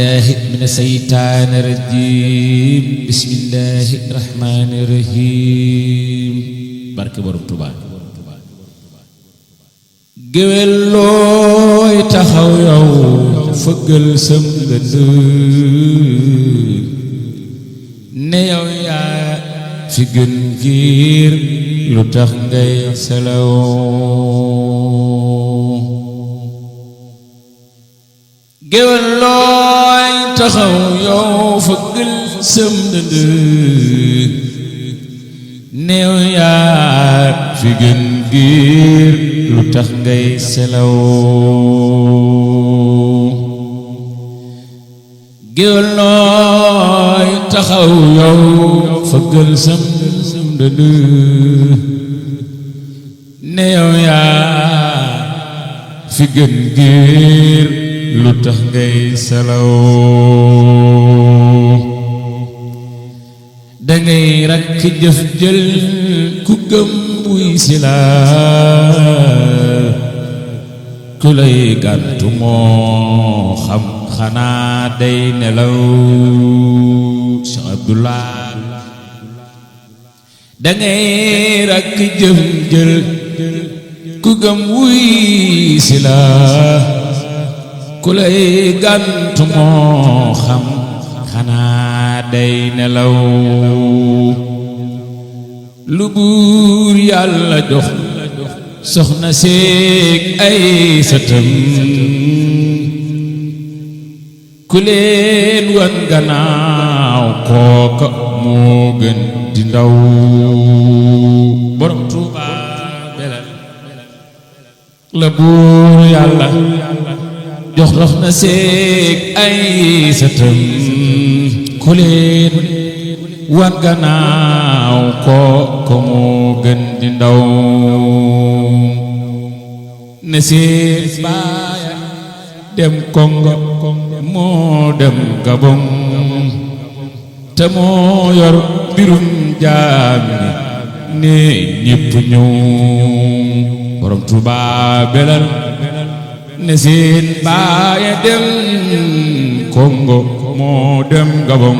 بالله من الشيطان الرجيم بسم الله الرحمن الرحيم بارك بروم توبا géwél looy taxaw yow fëggal sam dënd ne yow yaa fi gën giir lu tax ngay selaw géwél looy taxaw yow fëggal sam dënd ne yow yaa fi gën giir lu tax ngay selaw géwél looy taxaw yow fëggal sam dënd ne yow yaa fi gën giir lu tax ngay selaw dangay rakk jëf jël ku gëm buy sila ku lay gàntu moo xam xanaa day nelaw Cheikh Abdoulaye dangay rakk jëf jël ku gëm buy sila ku lay gàntu moo xam xanaa day nelaw lu buur yàlla jox soxna seeg ay sëtam ku leen wan gannaaw kooka moo gën di ndaw borom Tuuba belal la buur yàlla jox soxna seeg ay sëtam ku leen wan gannaaw ko moo gën di ndaw ne seen baaya dem Kongo moo dem Gabon te moo yor mbirum jaam ne ñépp ñëw borom Tuuba belal ne seen baaya dem Kongo moo dem Gabon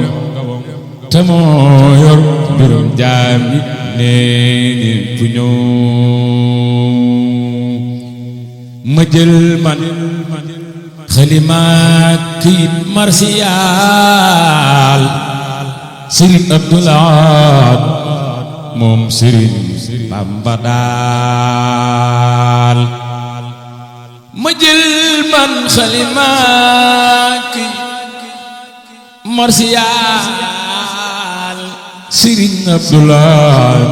te moo yor mbirum jaam yi ne ñépp ñëw ma jël man xalima kayit marsiyaal Sëriñ Abdoulaye moom Sëriñ Bamba daal ma jël man xalima kayit marsiyaal Sëriñ Abdoulaye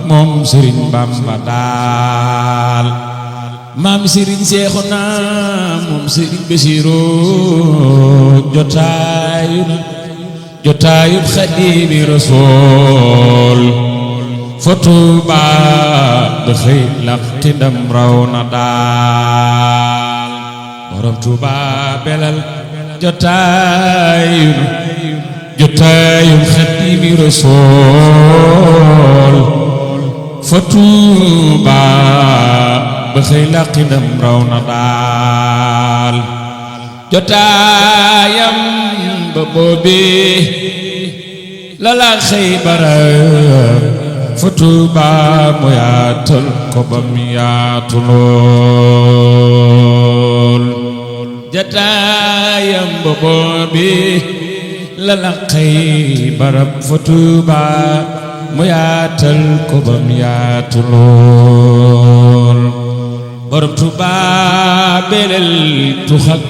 moom Sëriñ Bamba daal maam Sëriñ Seexuna moom Sëriñ Basiru jotaayub Xaadiimi Rasuul fa Tuuba da xëy laqti ndam raw na daal borom Tuuba belal jotaayub Xaadiimi Rasuul fa Tuuba ba xëy laqi ndam raw na daal jotaayam ba boobee la la xëy barab fa Tuuba mu yaatal ko bam yaatu lool jotaayam ba boobee la la xëy barab fa Tuuba mu yaatal ko bam yaatu lool borom Tuuba belal tuxak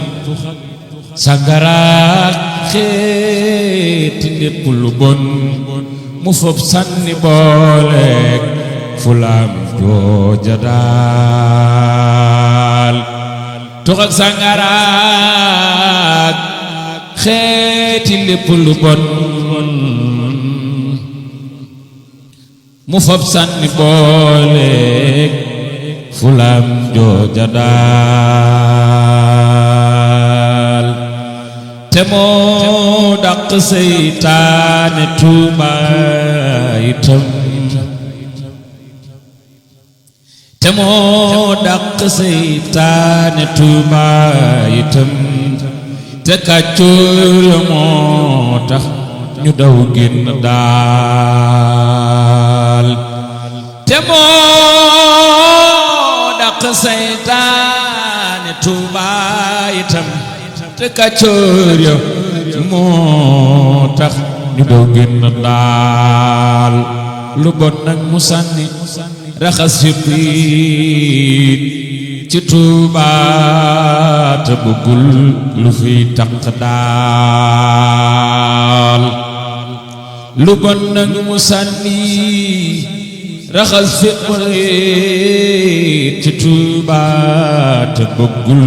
sangaraak xeeti lépp lu bon mu fob sànni booleek fulaam jooja daal tuxak sangaraak xeeti lépp lu bon mu fob sànni booleek fulaam jooja daal te moo dàq seytaane Tuuba itam te moo dàq seytaane Tuuba itam te kàccoor ya moo tax ñu daw génn daal te moo dàq saytaane Tuubaa itam te kàccoor ya moo tax ñu daw génn daal lu bon nag mu sànni raxas fi xiit ci Tuubaa te bëggul lu fiy taq daal lu bon nag mu sànni raxas fi xiit ci Tuubaa te bëggul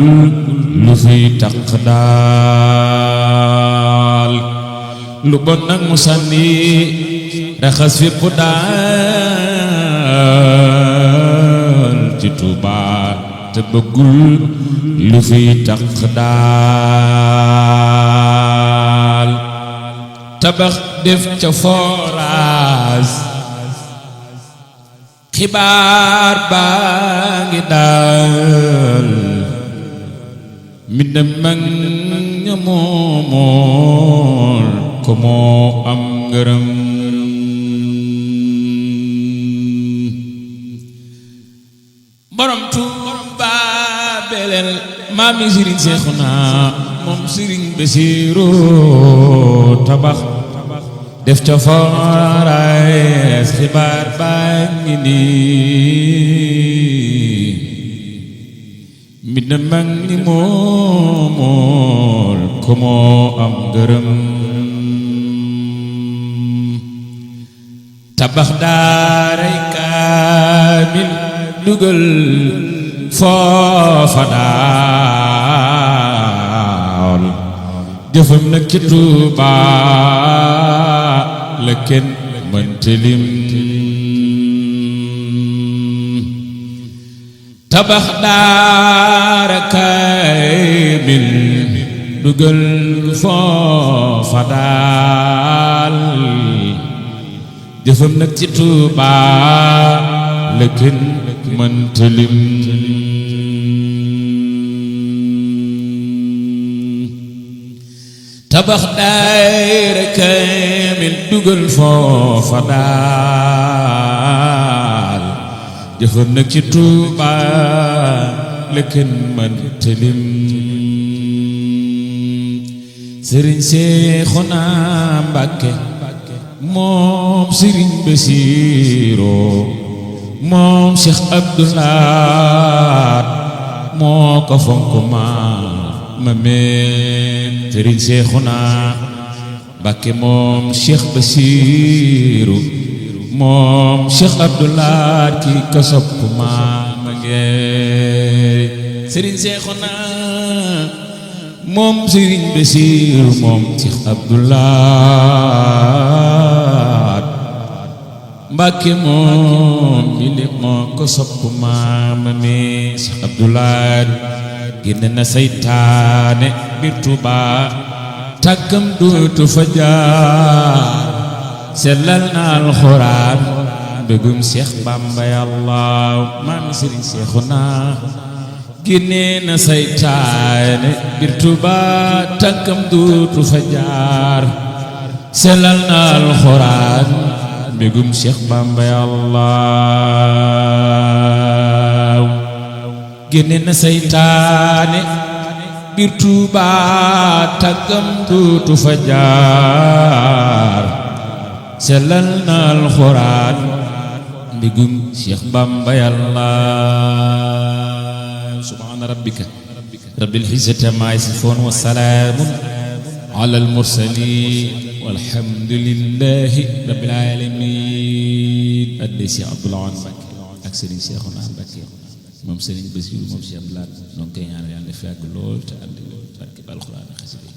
lu fiy taq daal lu bon nag mu sànni raxas fi daal ci Tuubaa te bëggul lu fiy taq daal tabax def ca forage xibaar baa ngi daal mi dem mag ña moomool ko moo am ngërëm borom Tuubaa beleel maami Sëriñ Seexuna moom Sëriñ Basiiru tabax def ca forage xibaar baa ngi nii mi dem mag ñi moomool ko moo am ngërëm tabax daaray kaamil dugal foofa daal jëfam nag ci Tuubaa la kenn mënta lim tabax daara kaamil dugal foofa daal jëfam nag ci Tuubaa la kenn mënta lim tabax daara kaamil dugal foofa daal jëfam nag ci Tuubaa la kenn mënta lim Sëriñ Seexuna Mbàkke moom Sëriñ Basiiru moom Cheikh Abdou Lahad moo ko fonk ma meen Sëriñ Seexuna Mbàkke moom Cheikh Basiiru moom Cheikh Abdou Lahad ki ko sopp ma ngeen Sëriñ Seexuna moom Sëriñ Basiiru moom Cheikh Abdou Lahad Mbàkke moom mi le moo ko sopp maama mi Cheikh Abdou Lahad génn na saytaane biir Tuubaa tàkkam dootu fa jaar sellal na alxuraan bëggum Cheikh Bamba Yàlla maam Sëriñ Seexuna génne na saytaane biir Tuubaa tàkkam dootu fa jaar sellal na alxuraan mbégum Cheikh Bamba Yàlla génne na saytaane biir Tuubaa tàggam dootu fa jaar sellal na alxuraan mbégum Cheikh Bamba Yàlla subhaana rabbika rabbil izzati ammaa yasifuun wa salaamun alal mursaliin walhamdulillahi rabbil aalamiin adde Cheikh Abdou Lahad Mbacké ak Serigne Cheikhouna Mbacké moom Serigne Bassirou moom Cheikh Abdou Lahad noonu koy ñaanal yàlla def yàgg lool te ànd barke Alxuraan xasida